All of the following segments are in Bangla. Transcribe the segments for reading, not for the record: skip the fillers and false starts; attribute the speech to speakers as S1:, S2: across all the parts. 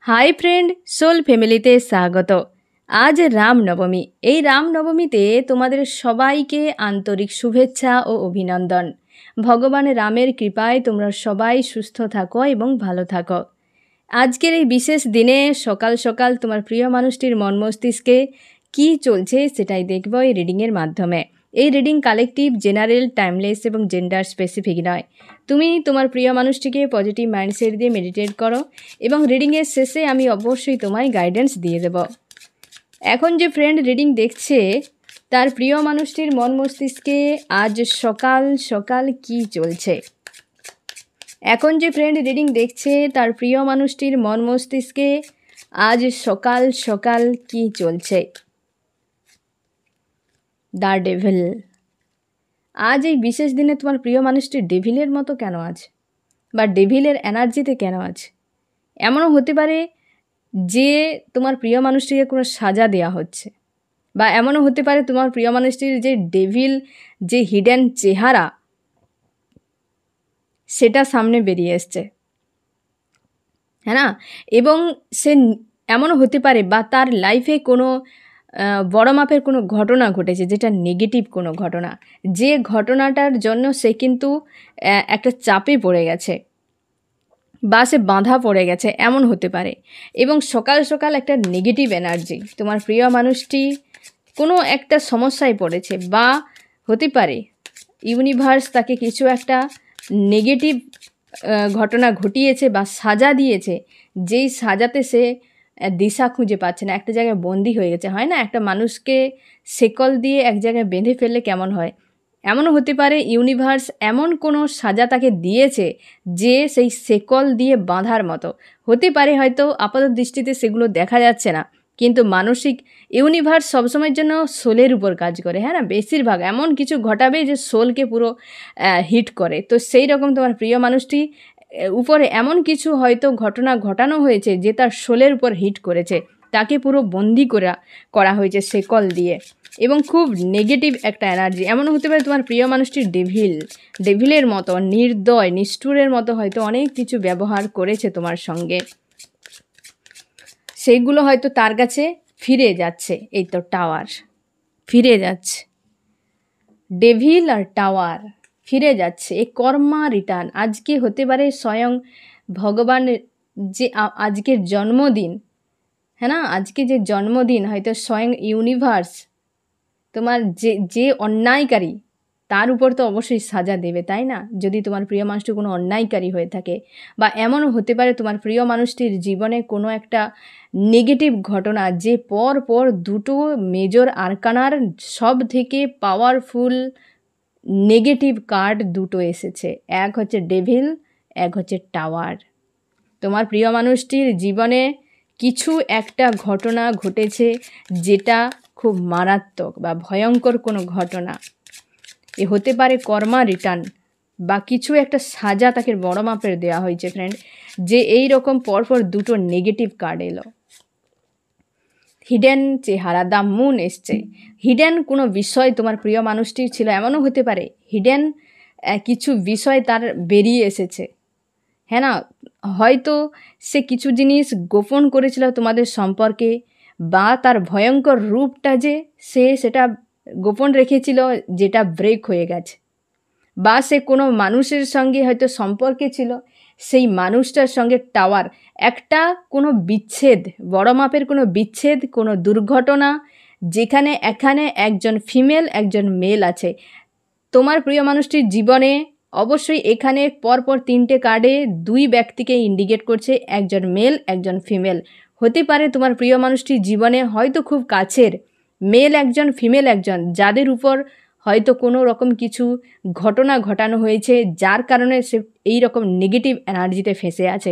S1: হাই ফ্রেন্ড, সোল ফ্যামিলিতে স্বাগত। আজ রামনবমী। এই রামনবমীতে তোমাদের সবাইকে আন্তরিক শুভেচ্ছা ও অভিনন্দন। ভগবান রামের কৃপায় তোমরা সবাই সুস্থ থাকো এবং ভালো থাকো। আজকের এই বিশেষ দিনে সকাল সকাল তোমার প্রিয় মানুষটির মন মস্তিষ্কে কী চলছে সেটাই দেখব এই রিডিংয়ের মাধ্যমে। এই রিডিং কালেকটিভ, জেনারেল, টাইমলেস এবং জেন্ডার স্পেসিফিক নয়। তুমি তোমার প্রিয় মানুষটিকে পজিটিভ মাইন্ডসেট দিয়ে মেডিটেট করো এবং রিডিংয়ের শেষে আমি অবশ্যই তোমায় গাইডেন্স দিয়ে দেব। এখন যে ফ্রেন্ড রিডিং দেখছে তার প্রিয় মানুষটির মন মস্তিষ্কে আজ সকাল সকাল কী চলছে। এখন যে ফ্রেন্ড রিডিং দেখছে তার প্রিয় মানুষটির মন মস্তিষ্কে আজ সকাল সকাল কী চলছে। The devil. আজ এই বিশেষ দিনে তোমার প্রিয় মানুষটি ডেভিলের মতো কেন আছে, বা ডেভিলের এনার্জিতে কেন আছে? এমনও হতে পারে যে তোমার প্রিয় মানুষটিকে কোনো সাজা দেওয়া হচ্ছে, বা এমনও হতে পারে তোমার প্রিয় মানুষটির যে ডেভিল, যে হিডেন চেহারা, সেটা সামনে বেরিয়ে এসছে, হ্যাঁ না? এবং সে এমনও হতে পারে বা তার লাইফে কোনো বড় মাপের কোনো ঘটনা ঘটেছে যেটা নেগেটিভ কোনো ঘটনা, যে ঘটনাটার জন্য সে কিন্তু একটা চাপে পড়ে গেছে বা সে বাঁধা পড়ে গেছে, এমন হতে পারে। এবং সকাল সকাল একটা নেগেটিভ এনার্জি, তোমার প্রিয় মানুষটি কোনো একটা সমস্যায় পড়েছে, বা হতে পারে ইউনিভার্স তাকে কিছু একটা নেগেটিভ ঘটনা ঘটিয়েছে বা সাজা দিয়েছে, যেই সাজাতে সে দিশা খুঁজে পাচ্ছে না, একটা জায়গায় বন্দি হয়ে গেছে। হয় না, একটা মানুষকে শেকল দিয়ে এক জায়গায় বেঁধে ফেললে কেমন হয়? এমনও হতে পারে ইউনিভার্স এমন কোনো সাজা তাকে দিয়েছে যে সেই শেকল দিয়ে বাঁধার মতো হতে পারে। হয়তো আপাত দৃষ্টিতে সেগুলো দেখা যাচ্ছে না, কিন্তু মানসিক ইউনিভার্স সবসময়ের জন্য সোলের উপর কাজ করে, হ্যাঁ না? বেশিরভাগ এমন কিছু ঘটাবে যে সোলকে পুরো হিট করে। তো সেই রকম তোমার প্রিয় মানুষটি উপরে এমন কিছু হয়তো ঘটনা ঘটানো হয়েছে যে তার সোলের উপর হিট করেছে, তাকে পুরো বন্দি করা হয়েছে শেকল দিয়ে, এবং খুব নেগেটিভ একটা এনার্জি। এমনও হতে পারে তোমার প্রিয় মানুষটি ডেভিলের মতো নির্দয়, নিষ্ঠুরের মতো হয়তো অনেক কিছু ব্যবহার করেছে তোমার সঙ্গে, সেইগুলো হয়তো তার কাছে ফিরে যাচ্ছে। এই তো টাওয়ার ফিরে যাচ্ছে, ডেভিল আর টাওয়ার ফিরে যাচ্ছে। এই কর্মা রিটার্ন। আজকে হতে পারে স্বয়ং ভগবান, যে আজকের জন্মদিন, হ্যাঁ না? আজকে যে জন্মদিন, হয়তো স্বয়ং ইউনিভার্স তোমার যে অন্যায়কারী তার উপর তো অবশ্যই সাজা দেবে, তাই না? যদি তোমার প্রিয় মানুষটি কোনো অন্যায়কারী হয়ে থাকে, বা এমনও হতে পারে তোমার প্রিয় মানুষটির জীবনে কোনো একটা নেগেটিভ ঘটনা, যে পর দুটো মেজর আরকানার সব থেকে পাওয়ারফুল নেগেটিভ কার্ড দুটো এসেছে। এক হচ্ছে ডেভিল, এক হচ্ছে টাওয়ার। তোমার প্রিয় মানুষটির জীবনে কিছু একটা ঘটনা ঘটেছে যেটা খুব মারাত্মক বা ভয়ঙ্কর কোনো ঘটনা। এ হতে পারে কর্মা রিটার্ন, বা কিছু একটা সাজা তাকে বড় মাপের দেওয়া হয়েছে ফ্রেন্ড, যে এই রকম পরপর দুটো নেগেটিভ কার্ড এলো। হিডেন চেহারা, দ্য মুন এসছে। হিডেন কোনো বিষয় তোমার প্রিয় মানুষটির ছিল, এমনও হতে পারে হিডেন কিছু বিষয় তার বেরিয়ে এসেছে, হ্যাঁ না? হয়তো সে কিছু জিনিস গোপন করেছিল তোমাদের সম্পর্কে, বা তার ভয়ঙ্কর রূপটা যে সেটা গোপন রেখেছিল, যেটা ব্রেক হয়ে গেছে, বা সে কোনো মানুষের সঙ্গে হয়তো সম্পর্কে ছিল, সেই মানুষটার সঙ্গে টাওয়ার, একটা কোনো বিচ্ছেদ, বড় মাপের কোনো বিচ্ছেদ, কোনো দুর্ঘটনা, যেখানে এখানে একজন ফিমেল একজন মেল আছে। তোমার প্রিয় মানুষটির জীবনে অবশ্যই এখানে পরপর তিনটে কার্ডে দুই ব্যক্তিকে ইন্ডিকেট করছে, একজন মেল একজন ফিমেল। হতে পারে তোমার প্রিয় মানুষটির জীবনে হয়তো খুব কাছের মেল একজন, ফিমেল একজন, যাদের উপর হয়তো কোনো রকম কিছু ঘটনা ঘটানো হয়েছে, যার কারণে সে এই রকম নেগেটিভ এনার্জিতে ফেঁসে আছে।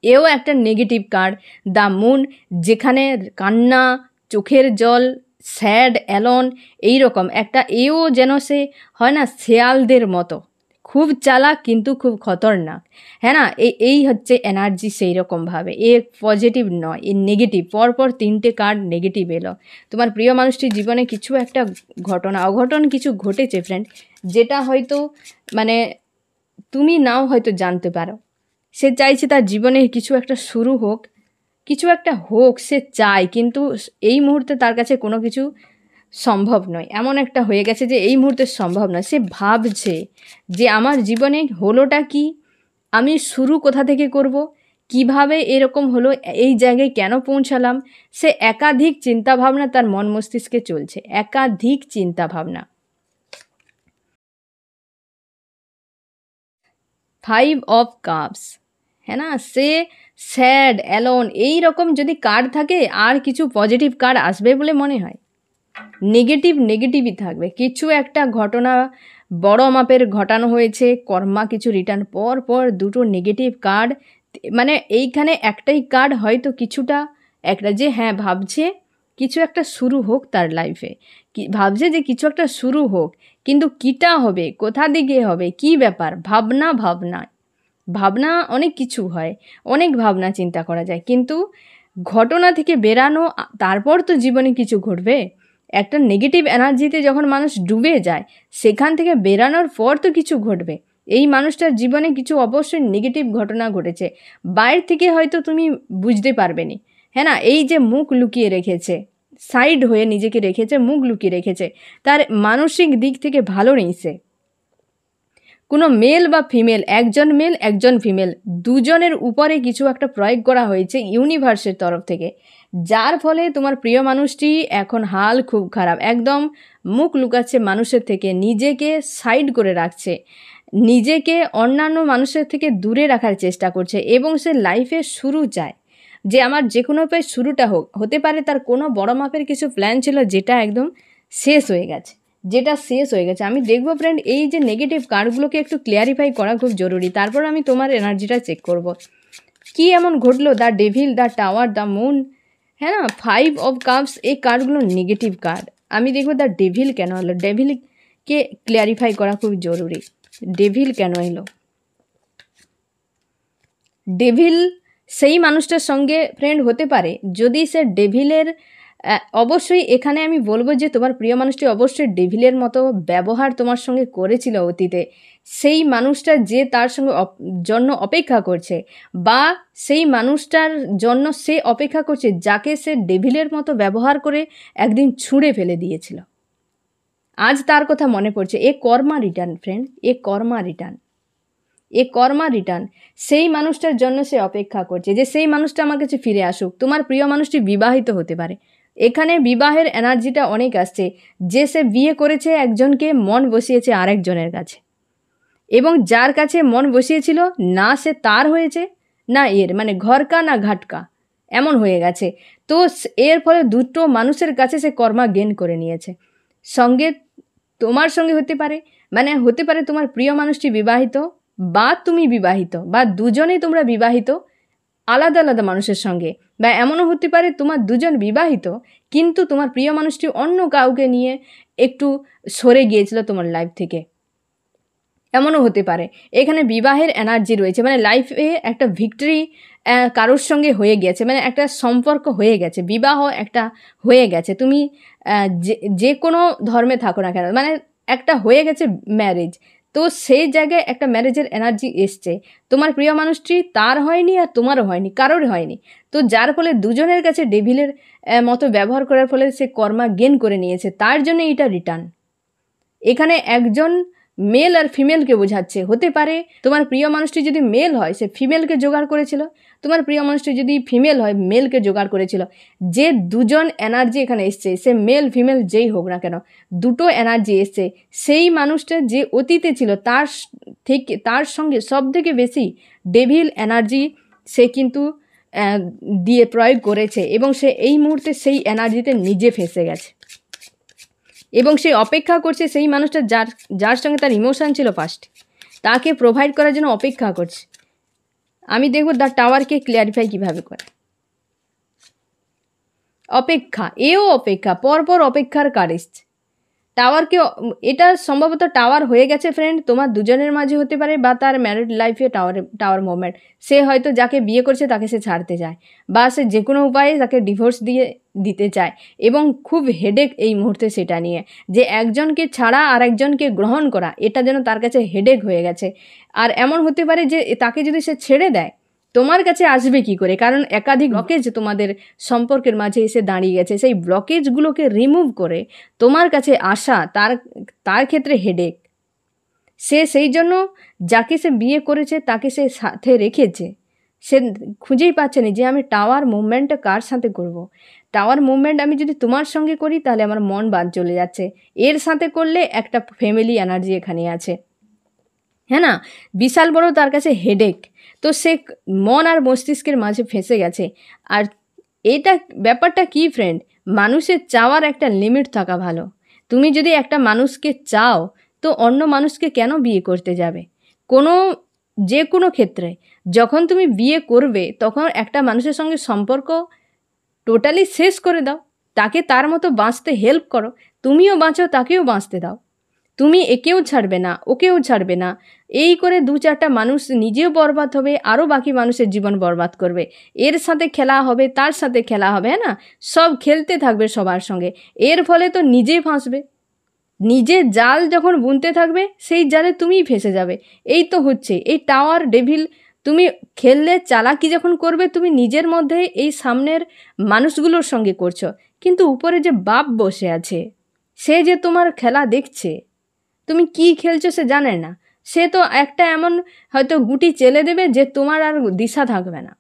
S1: এও একটা নেগেটিভ কার্ড, দ্য মুন, যেখানে কান্না, চোখের জল, স্যাড, অ্যালন, এই রকম একটা। এও যেন সে হয় না শেয়ালদের মতো, খুব চালাক কিন্তু খুব খতরনাক, হ্যাঁ না? এই হচ্ছে এনার্জি সেই রকমভাবে। এ পজিটিভ নয়, এ নেগেটিভ। পরপর তিনটে কার্ড নেগেটিভ এলো। তোমার প্রিয় মানুষটির জীবনে কিছু একটা অঘটন কিছু ঘটেছে ফ্রেন্ড, যেটা হয়তো মানে তুমি নাও হয়তো জানতে পারো। সে চাইছে তার জীবনে কিছু একটা শুরু হোক, কিছু একটা হোক সে চায়, কিন্তু এই মুহূর্তে তার কাছে কোনো কিছু সম্ভব নয়। এমন একটা হয়ে গেছে যে এই মুহূর্তে সম্ভব নয়। সে ভাবছে যে আমার জীবনে হলোটা কি, আমি শুরু কোথা থেকে করব, কিভাবে এরকম হলো, এই জায়গায় কেন পৌঁছালাম। সে একাধিক চিন্তাভাবনা তার মন মস্তিষ্কে চলছে, একাধিক চিন্তাভাবনা। 5 অফ কাপস, হ্যাঁ না, সে স্যাড, অ্যালোন, এই রকম যদি কার্ড থাকে আর কিছু পজিটিভ কার্ড আসবে বলে মনে হয়? নেগেটিভই থাকবে। কিছু একটা ঘটনা বড় মাপের ঘটানো হয়েছে, কর্মা কিছু রিটার্ন, পর দুটো নেগেটিভ কার্ড। মানে এইখানে একটাই কার্ড হয়তো কিছুটা একটা যে হ্যাঁ ভাবছে কিছু একটা শুরু হোক তার লাইফে, ভাবছে যে কিছু একটা শুরু হোক, কিন্তু কিটা হবে, কোথা দিকে হবে, কি ব্যাপার, ভাবনা অনেক কিছু হয়, অনেক ভাবনা চিন্তা করা যায়, কিন্তু ঘটনা থেকে বেরানো, তারপর তো জীবনে কিছু ঘটবে। একটা নেগেটিভ এনার্জিতে যখন মানুষ ডুবে যায়, সেখান থেকে বেরানোর পর তো কিছু ঘটবে। এই মানুষটার জীবনে কিছু অবশ্যই নেগেটিভ ঘটনা ঘটেছে, বাইরে থেকে হয়তো তুমি বুঝতে পারবে না, হ্যাঁ না। এই যে মুখ লুকিয়ে রেখেছে, সাইড হয়ে নিজেকে রেখেছে, মুখ লুকিয়ে রেখেছে, তার মানসিক দিক থেকে ভালো নেই সে। কোনো মেল বা ফিমেল, একজন মেল একজন ফিমেল, দুজনের উপরে কিছু একটা প্রয়োগ করা হয়েছে ইউনিভার্সের তরফ থেকে, যার ফলে তোমার প্রিয় মানুষটি এখন হাল খুব খারাপ, একদম মুখ লুকাচ্ছে মানুষের থেকে, নিজেকে সাইড করে রাখছে, নিজেকে অন্যান্য মানুষের থেকে দূরে রাখার চেষ্টা করছে, এবং সে লাইফে শুরু চায় যে আমার যে কোনো উপায়ে শুরুটা হোক। হতে পারে তার কোনো বড় মাপের কিছু প্ল্যান ছিল যেটা একদম শেষ হয়ে গেছে, আমি দেখবো ফ্রেন্ড এই যে নেগেটিভ কার্ডগুলোকে একটু ক্লিয়ারিফাই করা খুব জরুরি, তারপর আমি তোমার এনার্জিটা চেক করব কি এমন ঘটলো। The devil, the tower, the moon, হ্যাঁ না, 5 অফ কাপস, এই কার্ডগুলো নেগেটিভ কার্ড। আমি দেখবো দ্য ডেভিল কেন হলো, ডেভিলকে ক্লিয়ারিফাই করা খুব জরুরি। ডেভিল কেন এলো? ডেভিল সেই মানুষটার সঙ্গে ফ্রেন্ড হতে পারে যদি সে ডেভিলের, অবশ্যই এখানে আমি বলবো যে তোমার প্রিয় মানুষটি অবশ্যই ডেভিলের মতো ব্যবহার তোমার সঙ্গে করেছিল অতীতে। সেই মানুষটা যে তার সঙ্গে জন্য অপেক্ষা করছে, বা সেই মানুষটার জন্য সে অপেক্ষা করছে যাকে সে ডেভিলের মতো ব্যবহার করে একদিন ছুঁড়ে ফেলে দিয়েছিল, আজ তার কথা মনে পড়ছে। এ কর্মা রিটার্ন ফ্রেন্ড, এ কর্মা রিটার্ন। সেই মানুষটার জন্য সে অপেক্ষা করছে যে সেই মানুষটা আমার কাছে ফিরে আসুক। তোমার প্রিয় মানুষটি বিবাহিত হতে পারে, এখানে বিবাহের এনার্জিটা অনেক আসছে, যে সে বিয়ে করেছে একজনকে, মন বসিয়েছে আরেকজনের কাছে, এবং যার কাছে মন বসিয়েছিল না সে তার হয়েছে না এর, মানে ঘরকা না ঘাটকা, এমন হয়ে গেছে। তো এর ফলে দুটো মানুষের কাছে সে কর্মা গেন করে নিয়েছে। সঙ্গে তোমার সঙ্গে হতে পারে, মানে হতে পারে তোমার প্রিয় মানুষটি বিবাহিত, বা তুমি বিবাহিত, বা দুজনেই তোমরা বিবাহিত আলাদা আলাদা মানুষের সঙ্গে, বা এমনও হতে পারে তোমার দুজন বিবাহিত কিন্তু তোমার প্রিয় মানুষটি অন্য কাউকে নিয়ে একটু সরে গিয়েছিল তোমার লাইফ থেকে, এমনও হতে পারে। এখানে বিবাহের এনার্জি রয়েছে, মানে লাইফে একটা ভিক্টরি কারোর সঙ্গে হয়ে গেছে, মানে একটা সম্পর্ক হয়ে গেছে, বিবাহ একটা হয়ে গেছে। তুমি যে কোনো ধর্মে থাকো না কেন, মানে একটা হয়ে গেছে ম্যারেজ, তো সেই জায়গায় একটা ম্যারেজের এনার্জি এসছে। তোমার প্রিয় মানুষটি তার হয়নি আর তোমারও হয়নি, কারোর হয়নি, তো যার ফলে দুজনের কাছে ডেভিলের মতো ব্যবহার করার ফলে সে কর্মা গেন করে নিয়েছে, তার জন্য এটা রিটার্ন। এখানে একজন মেল আর ফিমেলকে বোঝাচ্ছে। হতে পারে তোমার প্রিয় মানুষটি যদি মেল হয় সে ফিমেলকে জোগাড় করেছিল, তোমার প্রিয় মানুষটি যদি ফিমেল হয় মেলকে জোগাড় করেছিল। যে দুজন এনার্জি এখানে এসছে, সে মেল ফিমেল যেই হোক না কেন, দুটো এনার্জি এসছে। সেই মানুষটা যে অতীতে ছিল তার সঙ্গে সব থেকে বেশি ডেভিল এনার্জি সে কিন্তু দিয়ে প্রয়োগ করেছে, এবং সে এই মুহূর্তে সেই এনার্জিতে নিজে ফেঁসে গেছে, এবং সে অপেক্ষা করছে সেই মানুষটা যার সঙ্গে তার ইমোশন ছিল ফার্স্ট, তাকে প্রোভাইড করার জন্য অপেক্ষা করছে। আমি দেখব দ্য টাওয়ারকে ক্লিয়ারিফাই কীভাবে করে। অপেক্ষা, অপেক্ষা, পরপর অপেক্ষার কার্ড এসছে। টাওয়ারকে, এটা সম্ভবত টাওয়ার হয়ে গেছে ফ্রেন্ড, তোমার দুজনের মাঝে হতে পারে, বা তার ম্যারিড লাইফে টাওয়ার মোমেন্ট। সে হয়তো যাকে বিয়ে করছে তাকে সে ছাড়তে চায়, বা সে যে কোনো উপায়ে তাকে ডিভোর্স দিতে চায়, এবং খুব হেডেক এই মুহূর্তে সেটা নিয়ে, যে একজনকে ছাড়া আর একজনকে গ্রহণ করা, এটা যেন তার কাছে হেডেক হয়ে গেছে। আর এমন হতে পারে যে তাকে যদি সে ছেড়ে দেয় তোমার কাছে আসবে কি করে? কারণ একাধিক ব্লকেজ তোমাদের সম্পর্কের মাঝে এসে দাঁড়িয়ে গেছে। সেই ব্লকেজগুলোকে রিমুভ করে তোমার কাছে আসা তার ক্ষেত্রে হেডেক। সে সেই জন্য যাকে সে বিয়ে করেছে তাকে সে সাথে রেখেছে, সে খুঁজেই পাচ্ছে না যে আমি টাওয়ার মুভমেন্টটা কার সাথে করব। টাওয়ার মুভমেন্ট আমি যদি তোমার সঙ্গে করি তাহলে আমার মন বাদ চলে যাচ্ছে, এর সাথে করলে একটা ফ্যামিলি এনার্জি এখানে আছে, হ্যাঁ না, বিশাল বড় তার কাছে হেডেক। তো সে মন আর মস্তিষ্কের মাঝে ফেঁসে গেছে। আর এটা ব্যাপারটা কি ফ্রেন্ড, মানুষের চাওয়ার একটা লিমিট থাকা ভালো। তুমি যদি একটা মানুষকে চাও তো অন্য মানুষকে কেন বিয়ে করতে যাবে? যে কোনো ক্ষেত্রে যখন তুমি বিয়ে করবে তখন একটা মানুষের সঙ্গে সম্পর্ক টোটালি শেষ করে দাও, তাকে তার মতো বাঁচতে হেল্প করো, তুমিও বাঁচো তাকেও বাঁচতে দাও। তুমি একেও ছাড়বে না ওকেও ছাড়বে না, এই করে 2-4টা মানুষ নিজেও বরবাদ হবে, আরও বাকি মানুষের জীবন বরবাদ করবে। এর সাথে খেলা হবে, তার সাথে খেলা হবে, হ্যাঁ না, সব খেলতে থাকবে সবার সঙ্গে। এর ফলে তো নিজেই ফাঁসবে। নিজে জাল যখন বুনতে থাকবে সেই জালে তুমিই ফেঁসে যাবে। এই তো হচ্ছে এই টাওয়ার ডেভিল। তুমি খেললে চালাকি যখন করবে তুমি নিজের মধ্যে এই সামনের মানুষগুলোর সঙ্গে করছো, কিন্তু উপরে যে বাপ বসে আছে সে যে তোমার খেলা দেখছে, তুমি কি খেলছো সে জানে না। সে তো একটা এমন হয়তো গুটি চেলে দেবে যে তোমার আর দিশা থাকবে না।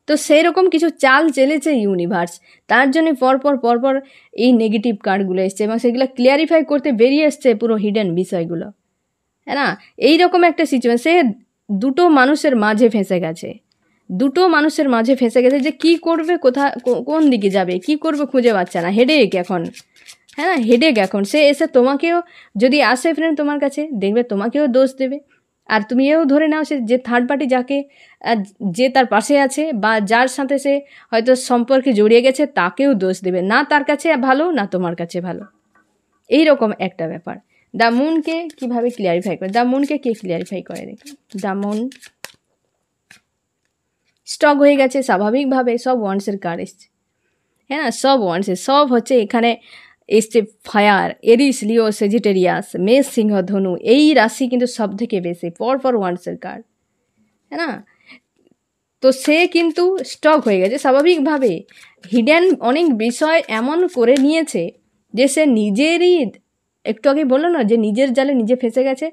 S1: তো সেই রকম কিছু চাল চেলেছে ইউনিভার্স, তার জন্য পরপর এই নেগেটিভ কার্ডগুলো এসছে এবং সেগুলো ক্লিয়ারিফাই করতে বেরিয়ে এসছে পুরো হিডেন বিষয়গুলো, হ্যাঁ না। এইরকম একটা সিচুয়েশন, সে দুটো মানুষের মাঝে ফেঁসে গেছে, যে কি করবে, কোন দিকে যাবে, কি করবে খুঁজে পাচ্ছে না। হেডেক এখন, হ্যাঁ, হেডেক এখন। সে এসে তোমাকেও যদি আসে ফ্রেন্ড তোমার কাছে, দেখবে তোমাকেও দোষ দেবে। আর তুমি এও ধরে নাও সে যে থার্ড পার্টি যে তার পাশে আছে বা যার সাথে সে হয়তো সম্পর্কে জড়িয়ে গেছে তাকেও দোষ দেবে, না তার কাছে ভালো না তোমার কাছে ভালো। এই রকম একটা ব্যাপার। দ্য মুনকে কীভাবে ক্লিয়ারিফাই করে, দ্য মুনকে কে ক্লিয়ারিফাই করে দেখুন। দ্য মুন স্টক হয়ে গেছে স্বাভাবিকভাবে, সব ওয়ান্সের কার্ড এসছে, হ্যাঁ না, সব ওয়ান্সের, সব হচ্ছে এখানে এসছে ফায়ার, এরিস, লিও, সেজিটেরিয়াস, মেষ, সিংহ, ধনু, এই রাশি কিন্তু সব থেকে বেশি পর ওয়ান্সের কার্ড, হ্যাঁ না। তো সে কিন্তু স্টক হয়ে গেছে স্বাভাবিকভাবে। হিডেন অনেক বিষয় এমন করে নিয়েছে যে সে নিজেরই, একটু আগে বললো না যে নিজের জালে নিজে ফেঁসে গেছে,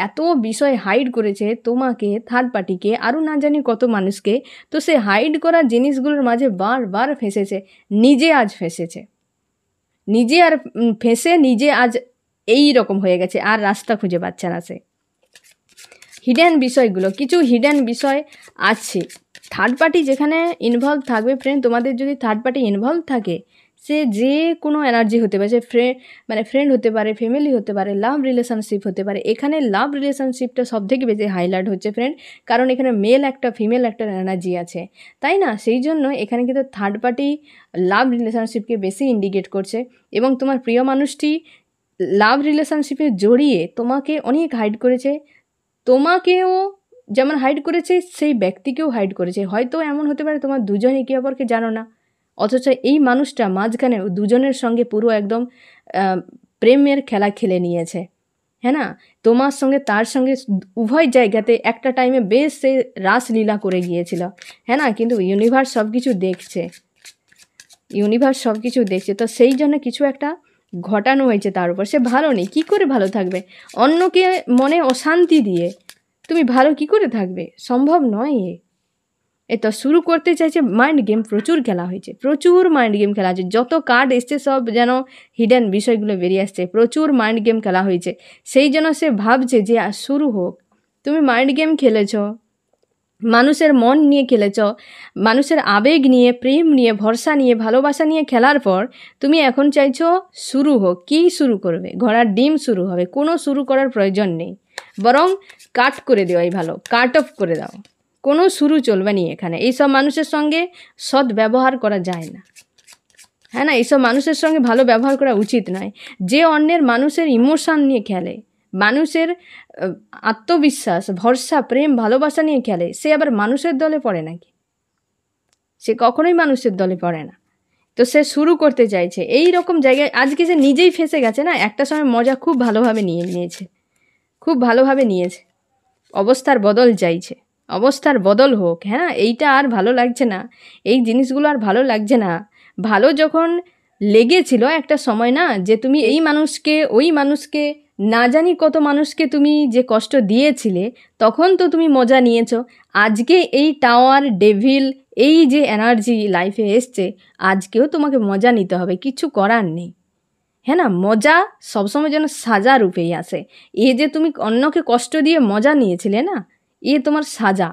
S1: এত বিষয় হাইড করেছে তোমাকে, থার্ড পার্টিকে, আরও না জানি কত মানুষকে। তো সে হাইড করা জিনিসগুলোর মাঝে বারবার ফেঁসেছে, নিজে আজ ফেঁসেছে, নিজে আজ এই রকম হয়ে গেছে, আর রাস্তা খুঁজে পাচ্ছে না সে। হিডেন বিষয়গুলো, কিছু হিডেন বিষয় আছে। থার্ড পার্টি যেখানে ইনভলভ থাকবে ফ্রেন্ড, তোমাদের যদি থার্ড পার্টি ইনভলভ থাকে, সে যে কোনো এনার্জি হতে পারে, সে ফ্রেন্ড হতে পারে, ফ্যামিলি হতে পারে, লাভ রিলেশনশিপ হতে পারে। এখানে লাভ রিলেশনশিপটা সব থেকে বেশি হাইলাইট হচ্ছে ফ্রেন্ড, কারণ এখানে মেল একটা ফিমেল একটা এনার্জি আছে, তাই না। সেই জন্য এখানে কিন্তু থার্ড পার্টি লাভ রিলেশনশিপকে বেশি ইন্ডিকেট করছে। এবং তোমার প্রিয় মানুষটি লাভ রিলেশনশিপে জড়িয়ে তোমাকে অনেক হাইড করেছে, তোমাকেও যেমন হাইড করেছে সেই ব্যক্তিকেও হাইড করেছে। হয়তো এমন হতে পারে তোমার দুজন একে অপরকে জানো না, অথচ এই মানুষটা মাঝখানে দুজনের সঙ্গে পুরো একদম প্রেমের খেলা খেলে নিয়েছে, হ্যাঁ না। তোমার সঙ্গে তার সঙ্গে উভয় জায়গাতে একটা টাইমে বেশ সে রাসলীলা করে গিয়েছিল, হ্যাঁ না। কিন্তু ইউনিভার্স সব কিছু দেখছে, তো সেই জন্য কিছু একটা ঘটানো হয়েছে তার উপর। সে ভালো নেই, কী করে ভালো থাকবে? অন্যকে মনে অশান্তি দিয়ে তুমি ভালো কি করে থাকবে? সম্ভব নয়। তো শুরু করতে চাইছে মাইন্ড গেম, প্রচুর খেলা হয়েছে, প্রচুর মাইন্ড গেম খেলা হয়েছে। যত কার্ড এসছে সব যেন হিডেন বিষয়গুলো বেরিয়ে আসছে, প্রচুর মাইন্ড গেম খেলা হয়েছে। সেই জন্য সে ভাবছে যে শুরু হোক। তুমি মাইন্ড গেম খেলেছ, মানুষের মন নিয়ে খেলেছ, মানুষের আবেগ নিয়ে, প্রেম নিয়ে, ভরসা নিয়ে, ভালোবাসা নিয়ে খেলার পর তুমি এখন চাইছো শুরু হোক। কী শুরু করবে? ঘোড়ার ডিম শুরু হবে। কোনো শুরু করার প্রয়োজন নেই, বরং কাট করে দেওয়াই ভালো, কাট অফ করে দাও। কোনো শুরু চলবে না এখানে। এইসব মানুষের সঙ্গে সৎ ব্যবহার করা যায় না, হ্যাঁ না। এইসব মানুষের সঙ্গে ভালো ব্যবহার করা উচিত নয়। যে অন্যের মানুষের ইমোশান নিয়ে খেলে, মানুষের আত্মবিশ্বাস, ভরসা, প্রেম, ভালোবাসা নিয়ে খেলে, সে আবার মানুষের দলে পড়ে নাকি? সে কখনোই মানুষের দলে পড়ে না। তো সে শুরু করতে চাইছে এই রকম জায়গায়। আজকে সে নিজেই ফেঁসে গেছে না, একটা সময় মজা খুব ভালোভাবে নিয়েছে, অবস্থার বদল চাইছে। অবস্থার বদল হোক, হ্যাঁ, এইটা আর ভালো লাগছে না, এই জিনিসগুলো আর ভালো লাগছে না। ভালো যখন লেগেছিল একটা সময় না, যে তুমি এই মানুষকে ওই মানুষকে না জানি কত মানুষকে তুমি যে কষ্ট দিয়েছিলে, তখন তো তুমি মজা নিয়েছো। আজকে এই টাওয়ার ডেভিল এই যে এনার্জি লাইফে এসছে, আজকেও তোমাকে মজা নিতে হবে, কিছু করার নেই। হ্যাঁ না, মজা সবসময় যেন সাজা রূপেই আসে। এ যে তুমি অন্যকে কষ্ট দিয়ে মজা নিয়েছিলে না, এ তোমার সাজা।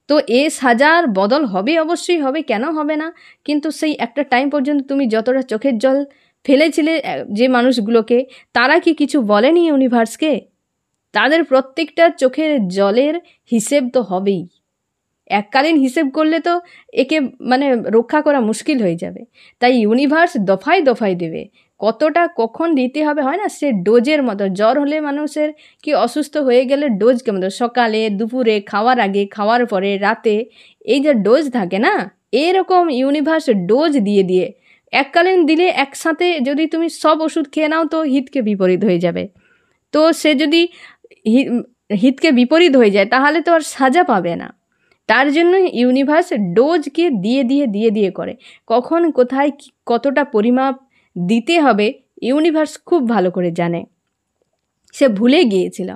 S1: তো এ সাজার বদল হবে, অবশ্যই হবে, কেন হবে না। কিন্তু সেই একটা টাইম পর্যন্ত তুমি যতটা চোখের জল ফেলেছিলে যে মানুষগুলোকে, তারা কি কিছু বলেনি ইউনিভার্সকে? তাদের প্রত্যেকটা চোখের জলের হিসেব তো হবেই। এককালীন হিসেব করলে তো একে মানে রক্ষা করা মুশকিল হয়ে যাবে। তাই ইউনিভার্স দফায় দফায় দেবে, কতটা কখন দিতে হবে হয় না, সে ডোজের মতো। জ্বর হলে মানুষের কি অসুস্থ হয়ে গেলে ডোজ কেমন, সকালে, দুপুরে, খাওয়ার আগে, খাওয়ার পরে, রাতে, এই যে ডোজ থাকে না, এরকম ইউনিভার্স ডোজ দিয়ে দিয়ে এককালীন দিলে একসাথে যদি তুমি সব ওষুধ খেয়ে নাও তো হিতকে বিপরীত হয়ে যাবে। তো সে যদি হিতকে বিপরীত হয়ে যায় তাহলে তো আর সাজা পাবে না। তার জন্য ইউনিভার্স ডোজকে দিয়ে দিয়ে দিয়ে দিয়ে করে, কখন কোথায় কতটা পরিমাপ দিতে হবে ইউনিভার্স খুব ভালো করে জানে। সে ভুলে গিয়েছিল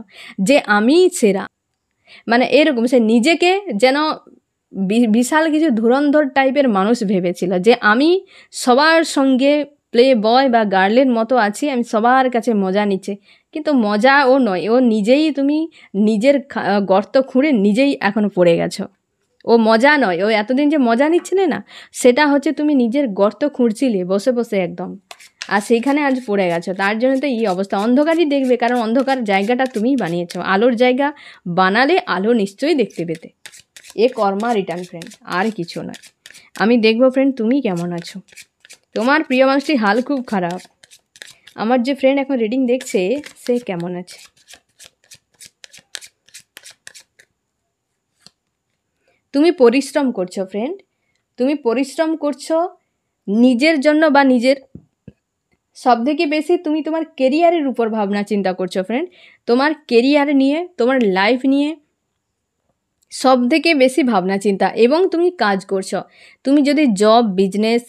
S1: যে আমিই সেরা, মানে এরকম সে নিজেকে যেন বিশাল কিছু ধুরন্ধর টাইপের মানুষ ভেবেছিল, যে আমি সবার সঙ্গে প্লে বয় বা গার্লের মতো আছি, আমি সবার কাছে মজা নিচ্ছে। কিন্তু মজা ও নয়, ও নিজেই, তুমি নিজের গর্ত খুঁড়ে নিজেই এখনো পড়ে গেছো। ও মজা নয়, ও এতদিন যে মজা নিচ্ছিলে না, সেটা হচ্ছে তুমি নিজের গর্ত খুঁড়ছিলে বসে বসে একদম, আর সেইখানে আজ পড়ে গেছো। তার জন্য তো এই অবস্থা। অন্ধকারই দেখবে, কারণ অন্ধকার জায়গাটা তুমিই বানিয়েছো। আলোর জায়গা বানালে আলো নিশ্চয়ই দেখতে পেতে। এ কর্মা রিটার্ন ফ্রেন্ড, আর কিছু নয়। আমি দেখবো ফ্রেন্ড তুমি কেমন আছো। তোমার প্রিয় মানুষটির হাল খুব খারাপ। আমার যে ফ্রেন্ড এখন রিডিং দেখছে সে কেমন আছে। তুমি পরিশ্রম করছো ফ্রেন্ড, তুমি পরিশ্রম করছো নিজের জন্য, বা নিজের সবথেকে বেশি তুমি তোমার কেরিয়ারের উপর ভাবনা চিন্তা করছো ফ্রেন্ড। তোমার কেরিয়ার নিয়ে, তোমার লাইফ নিয়ে সবথেকে বেশি ভাবনা চিন্তা, এবং তুমি কাজ করছো। তুমি যদি জব, বিজনেস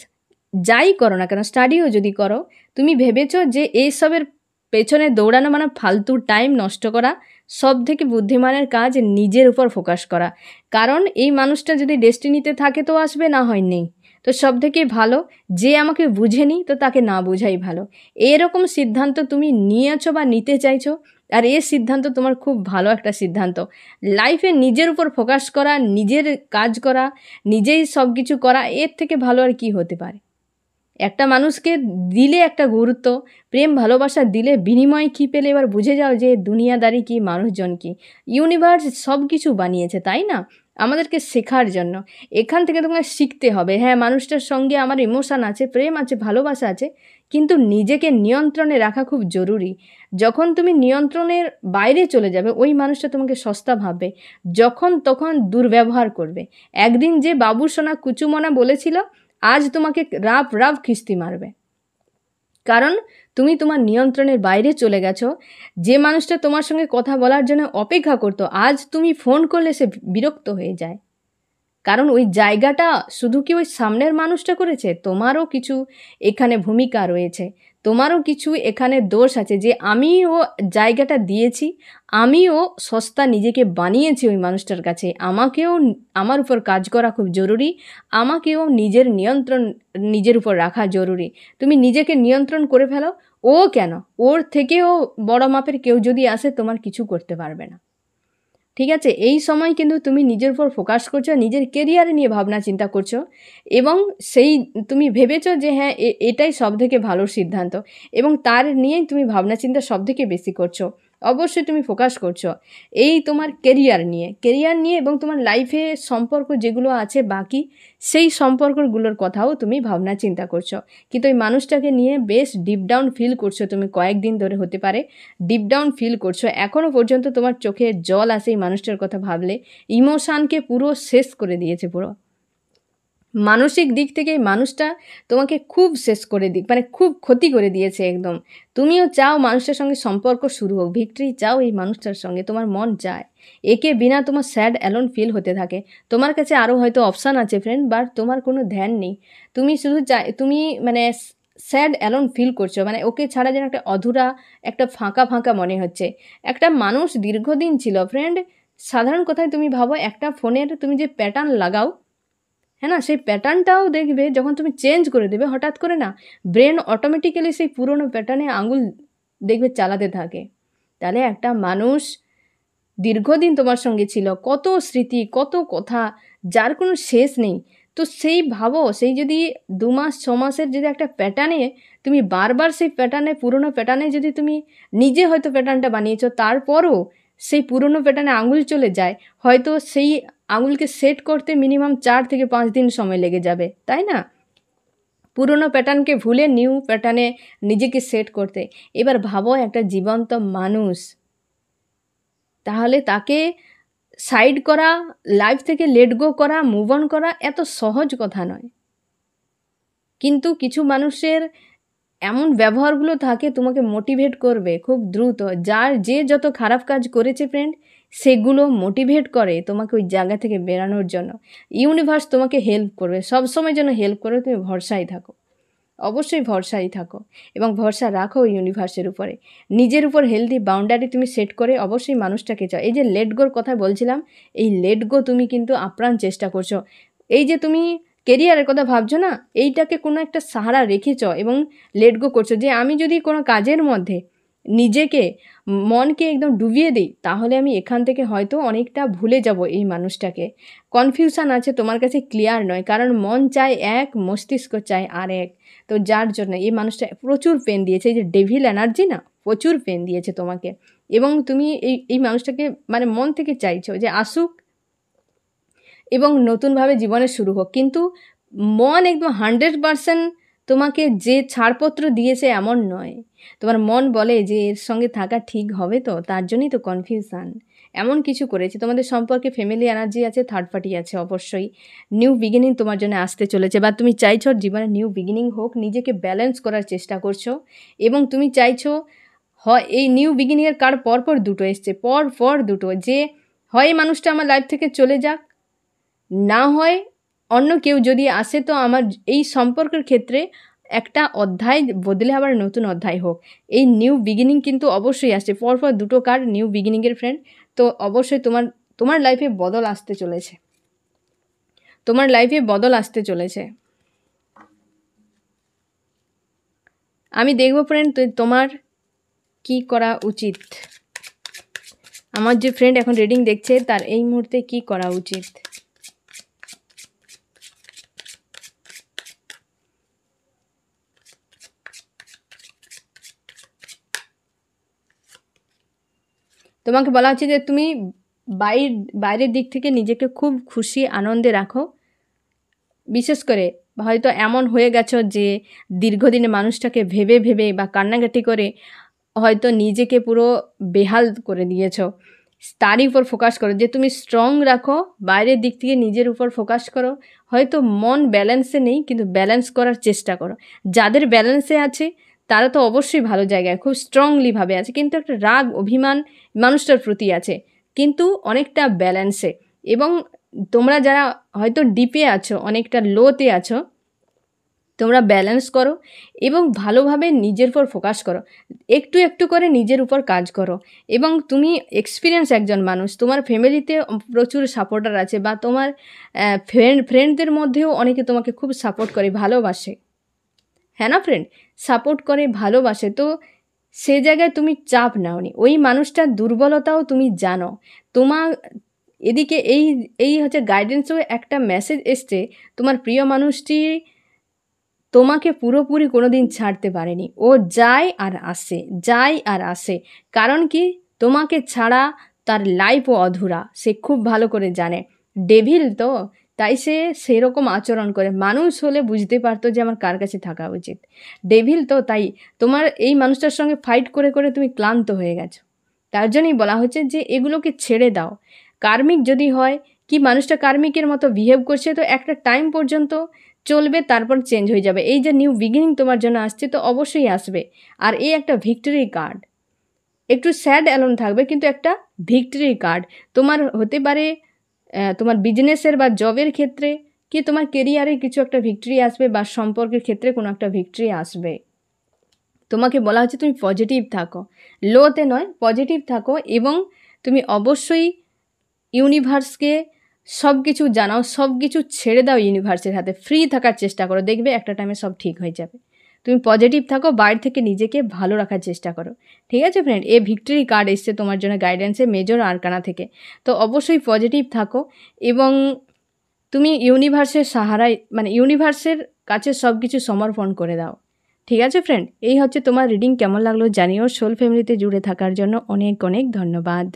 S1: যাই করো না কেন, স্টাডিও যদি করো, তুমি ভেবেছো যে এইসবের পেছনে দৌড়ানো মানে ফালতু টাইম নষ্ট করা। সব থেকে বুদ্ধিমানের কাজ নিজের উপর ফোকাস করা। কারণ এই মানুষটা যদি ডেস্টিনিতে থাকে তো আসবে, না হয় নেই। তো সব থেকে ভালো, যে আমাকে বুঝেনি তো তাকে না বোঝাই ভালো। এরকম সিদ্ধান্ত তুমি নিয়েছো বা নিতে চাইছো, আর এই সিদ্ধান্ত তোমার খুব ভালো একটা সিদ্ধান্ত। লাইফে নিজের উপর ফোকাস করা, নিজের কাজ করা, নিজেই সব কিছু করা, এর থেকে ভালো আর কি হতে পারে। একটা মানুষকে দিলে একটা গুরুত্ব, প্রেম ভালোবাসা দিলে বিনিময় কী পেলে এবার বুঝে যাও যে দুনিয়াদারি কি, মানুষজন কি। ইউনিভার্স সব কিছু বানিয়েছে, তাই না, আমাদেরকে শেখার জন্য। এখান থেকে তোমাকে শিখতে হবে। হ্যাঁ, মানুষটার সঙ্গে আমার ইমোশান আছে, প্রেম আছে, ভালোবাসা আছে, কিন্তু নিজেকে নিয়ন্ত্রণে রাখা খুব জরুরি। যখন তুমি নিয়ন্ত্রণের বাইরে চলে যাবে, ওই মানুষটা তোমাকে সস্তা ভাববে, যখন তখন দুর্ব্যবহার করবে। একদিন যে বাবুসোনা কুচুমনা বলেছিল, আজ তোমাকে রাফ রাফ খিস্তি মারবে, কারণ তুমি তোমার নিয়ন্ত্রণের বাইরে চলে গেছো। যে মানুষটা তোমার সঙ্গে কথা বলার জন্য অপেক্ষা করতো, আজ তুমি ফোন করলে সে বিরক্ত হয়ে যায়। কারণ ওই জায়গাটা শুধু কি ওই সামনের মানুষটা করেছে, তোমারও কিছু এখানে ভূমিকা রয়েছে, তোমারও কিছু এখানে দোষ আছে, যে আমিও জায়গাটা দিয়েছি, আমিও সস্তা নিজেকে বানিয়েছি ওই মানুষটার কাছে। আমাকেও আমার উপর কাজ করা খুব জরুরি, আমাকেও নিজের নিয়ন্ত্রণ নিজের উপর রাখা জরুরি। তুমি নিজেকে নিয়ন্ত্রণ করে ফেলো। ও কেন, ওর থেকেও বড় মাপের কেউ যদি আসে তোমার কিছু করতে পারবে না। ঠিক আছে, এই সময় কিন্তু তুমি নিজের উপর ফোকাস করছো, নিজের কেরিয়ার নিয়ে ভাবনা চিন্তা করছো, এবং সেই তুমি ভেবেছো যে হ্যাঁ এটাই সব থেকে ভালো সিদ্ধান্ত, এবং তার নিয়েই তুমি ভাবনা চিন্তা সব থেকে বেশি করছো। অবশ্যই তুমি ফোকাস করছো এই তোমার কেরিয়ার নিয়ে, এবং তোমার লাইফে সম্পর্ক যেগুলো আছে বাকি, সেই সম্পর্কগুলোর কথাও তুমি ভাবনা চিন্তা করছো। কিন্তু ওই মানুষটাকে নিয়ে বেশ ডিপ ডাউন ফিল করছো, তুমি কয়েকদিন ধরে হতে পারে ডিপ ডাউন ফিল করছো। এখনও পর্যন্ত তোমার চোখে জল আসে এই মানুষটার কথা ভাবলে, ইমোশানকে পুরো শেষ করে দিয়েছে পুরো। মানসিক দিক থেকে এই মানুষটা তোমাকে খুব শেষ করে মানে খুব ক্ষতি করে দিয়েছে একদম। তুমিও চাও মানুষটার সঙ্গে সম্পর্ক শুরু হোক, ভিক্টরি চাও এই মানুষটার সঙ্গে, তোমার মন চায়। একে বিনা তোমার স্যাড অ্যালোন ফিল হতে থাকে। তোমার কাছে আরও হয়তো অপশান আছে ফ্রেন্ড, বাট তোমার কোনো ধ্যান নেই। তুমি শুধু তুমি মানে স্যাড অ্যালোন ফিল করছো, মানে ওকে ছাড়া যেন একটা অধুরা, একটা ফাঁকা ফাঁকা মনে হচ্ছে। একটা মানুষ দীর্ঘদিন ছিল ফ্রেন্ড। সাধারণ কথায় তুমি ভাবো, একটা ফোনের তুমি যে প্যাটার্ন লাগাও, হ্যাঁ না, সেই প্যাটার্নটাও দেখবে যখন তুমি চেঞ্জ করে দেবে হঠাৎ করে না, ব্রেন অটোমেটিক্যালি সেই পুরনো প্যাটার্নে আঙুল দেখবে চালাতে থাকে। তাহলে একটা মানুষ দীর্ঘদিন তোমার সঙ্গে ছিল, কত স্মৃতি, কত কথা, যার কোনো শেষ নেই। তো সেই ভাবো, সেই যদি 2 মাস 6 মাসের যদি একটা প্যাটার্নে তুমি বারবার সেই প্যাটার্নে, পুরনো প্যাটার্নে যদি তুমি নিজে হয়তো প্যাটার্নটা বানিয়েছো, তারপরও সেই পুরনো প্যাটার্নে আঙুল চলে যায়, হয়তো সেই আঙুলকে সেট করতে মিনিমাম 4 থেকে 5 দিন সময় লেগে যাবে, তাই না? পুরনো প্যাটার্নকে ভুলে নিউ প্যাটার্নে নিজেকে সেট করতে। এবার ভাবো একটা জীবন্ত মানুষ, তাহলে তাকে সাইড করা, লাইফ থেকে লেট গো করা, মুভ অন করা এত সহজ কথা নয়। কিন্তু কিছু মানুষের এমন ব্যবহারগুলো থাকে তোমাকে মোটিভেট করবে খুব দ্রুত। যে যত খারাপ কাজ করেছে ফ্রেন্ড, সেগুলো মোটিভেট করে তোমাকে ওই জায়গা থেকে বেরানোর জন্য। ইউনিভার্স তোমাকে হেল্প করবে, সবসময় যেন হেল্প করবে। তুমি ভরসায় থাকো, অবশ্যই ভরসায় থাকো, এবং ভরসা রাখো ইউনিভার্সের উপরে। নিজের উপর হেলদি বাউন্ডারি তুমি সেট করে অবশ্যই মানুষটাকে চাও। এই যে লেট গোর কথা বলছিলাম, এই লেট গো তুমি কিন্তু আপ্রাণ চেষ্টা করছো। এই যে তুমি কেরিয়ারের কথা ভাবছো না, এইটাকে কোনো একটা সাহারা রেখেছ এবং লেট গো করছো, যে আমি যদি কোনো কাজের মধ্যে নিজেকে, মনকে একদম ডুবিয়ে দিই, তাহলে আমি এখান থেকে হয়তো অনেকটা ভুলে যাব এই মানুষটাকে। কনফিউশন আছে তোমার কাছে, ক্লিয়ার নয়, কারণ মন চায় এক, মস্তিষ্ক চায় আর এক। তো যার জন্য এই মানুষটা প্রচুর পেন দিয়েছে, এই যে ডেভিল এনার্জি না, প্রচুর পেন দিয়েছে তোমাকে। এবং তুমি এই মানুষটাকে মানে মন থেকে চাইছো যে আসুক এবং নতুনভাবে জীবনের শুরু হোক, কিন্তু মন একদম 100% তোমাকে যে ছাড়পত্র দিয়েছে এমন নয়। তোমার মন বলে যে এর সঙ্গে থাকা ঠিক হবে, তো তার জন্যই তো কনফিউশন। এমন কিছু করেছে, তোমাদের সম্পর্কে ফ্যামিলি এনার্জি আছে, থার্ড পার্টি আছে, অবশ্যই নিউ বিগিনিং তোমার জন্য আসতে চলেছে, বা তুমি চাইছো জীবনে নিউ বিগিনিং হোক, নিজেকে ব্যালেন্স করার চেষ্টা করছো। এবং তুমি চাইছো, হয় এই নিউ বিগিনিংয়ের কার্ড পরপর দুটো এসছে, পর দুটো, যে হয় এই মানুষটা আমার লাইফ থেকে চলে যাক, না হয় অন্য কেউ যদি আসে, তো আমার এই সম্পর্কের ক্ষেত্রে একটা অধ্যায় বদলে আবার নতুন অধ্যায় হোক। এই নিউ বিগিনিং কিন্তু অবশ্যই আসছে, পরপর দুটো কার্ড নিউ বিগিনিংয়ের ফ্রেন্ড। তো অবশ্যই তোমার লাইফে বদল আসতে চলেছে, তোমার লাইফে বদল আসতে চলেছে। আমি দেখব ফ্রেন্ড তোমার কি করা উচিত। আমার যে ফ্রেন্ড এখন রিডিং দেখছে, তার এই মুহূর্তে কি করা উচিত। তোমাকে বলা হচ্ছে যে তুমি বাইরের দিক থেকে নিজেকে খুব খুশি আনন্দে রাখো। বিশেষ করে হয়তো এমন হয়ে গেছো যে দীর্ঘদিনে মানুষটাকে ভেবে ভেবে বা কান্নাকাটি করে হয়তো নিজেকে পুরো বেহাল করে দিয়েছো। তারই উপর ফোকাস করো, যে তুমি স্ট্রং রাখো, বাইরের দিক থেকে নিজের উপর ফোকাস করো। হয়তো মন ব্যালেন্সে নেই, কিন্তু ব্যালেন্স করার চেষ্টা করো। যাদের ব্যালেন্সে আছে তারা তো অবশ্যই ভালো জায়গায়, খুব স্ট্রংলিভাবে আছে, কিন্তু একটা রাগ অভিমান মানুষটার প্রতি আছে, কিন্তু অনেকটা ব্যালেন্সে। এবং তোমরা যারা হয়তো ডিপে আছো, অনেকটা লোতে আছো, তোমরা ব্যালেন্স করো এবং ভালোভাবে নিজের উপর ফোকাস করো। একটু একটু করে নিজের উপর কাজ করো। এবং তুমি এক্সপিরিয়েন্স একজন মানুষ, তোমার ফ্যামিলিতে প্রচুর সাপোর্টার আছে, বা তোমার ফ্রেন্ডদের মধ্যেও অনেকে তোমাকে খুব সাপোর্ট করে, ভালোবাসে, হ্যাঁ না ফ্রেন্ড, সাপোর্ট করে, ভালোবাসে। তো সে জায়গায় তুমি চাপ নাওনি, ওই মানুষটার দুর্বলতাও তুমি জানো। তোমার এদিকে এই হচ্ছে গাইডেন্সও একটা মেসেজ এসছে, তোমার প্রিয় মানুষটি তোমাকে পুরোপুরি কোনো দিন ছাড়তে পারেনি। ও যায় আর আসে, যায় আর আসে। কারণ কি, তোমাকে ছাড়া তার লাইফও অধুরা, সে খুব ভালো করে জানে। ডেভিল তো, তাই সে সেরকম আচরণ করে। মানুষ হলে বুঝতে পারতো যে আমার কার কাছে থাকা উচিত। ডেভিল তো, তাই তোমার এই মানুষটার সঙ্গে ফাইট করে করে তুমি ক্লান্ত হয়ে গেছো। তার জন্যই বলা হচ্ছে যে এগুলোকে ছেড়ে দাও। কার্মিক যদি হয়, কি মানুষটা কার্মিকের মতো বিহেভ করছে, তো একটা টাইম পর্যন্ত চলবে, তারপর চেঞ্জ হয়ে যাবে। এই যে নিউ বিগিনিং তোমার জন্য আসছে, তো অবশ্যই আসবে। আর এই একটা ভিক্টরি কার্ড, একটু স্যাড অ্যালোন থাকবে, কিন্তু একটা ভিক্টরি কার্ড। তোমার হতে পারে তোমার বিজনেসের বা জবের ক্ষেত্রে, কি তোমার কেরিয়ারে কিছু একটা ভিক্টরি আসবে, বা সম্পর্কের ক্ষেত্রে কোনো একটা ভিক্টরি আসবে। তোমাকে বলা হচ্ছে তুমি পজিটিভ থাকো, লোতে নয়, পজিটিভ থাকো, এবং তুমি অবশ্যই ইউনিভার্সকে সব কিছু জানাও, সব কিছু ছেড়ে দাও ইউনিভার্সের হাতে, ফ্রি থাকার চেষ্টা করো, দেখবে একটা টাইমে সব ঠিক হয়ে যাবে। তুমি পজিটিভ থাকো, বাইরে থেকে নিজেকে ভালো রাখার চেষ্টা করো। ঠিক আছে ফ্রেন্ড, এ ভিক্টরি কার্ড এসছে তোমার জন্য গাইডেন্সে মেজর আরকানা থেকে। তো অবশ্যই পজিটিভ থাকো, এবং তুমি ইউনিভার্সের সাহারায়, মানে ইউনিভার্সের কাছে সব কিছু সমর্পণ করে দাও। ঠিক আছে ফ্রেন্ড, এই হচ্ছে তোমার রিডিং। কেমন লাগলো জানিও। সোল ফ্যামিলিতে জুড়ে থাকার জন্য অনেক অনেক ধন্যবাদ।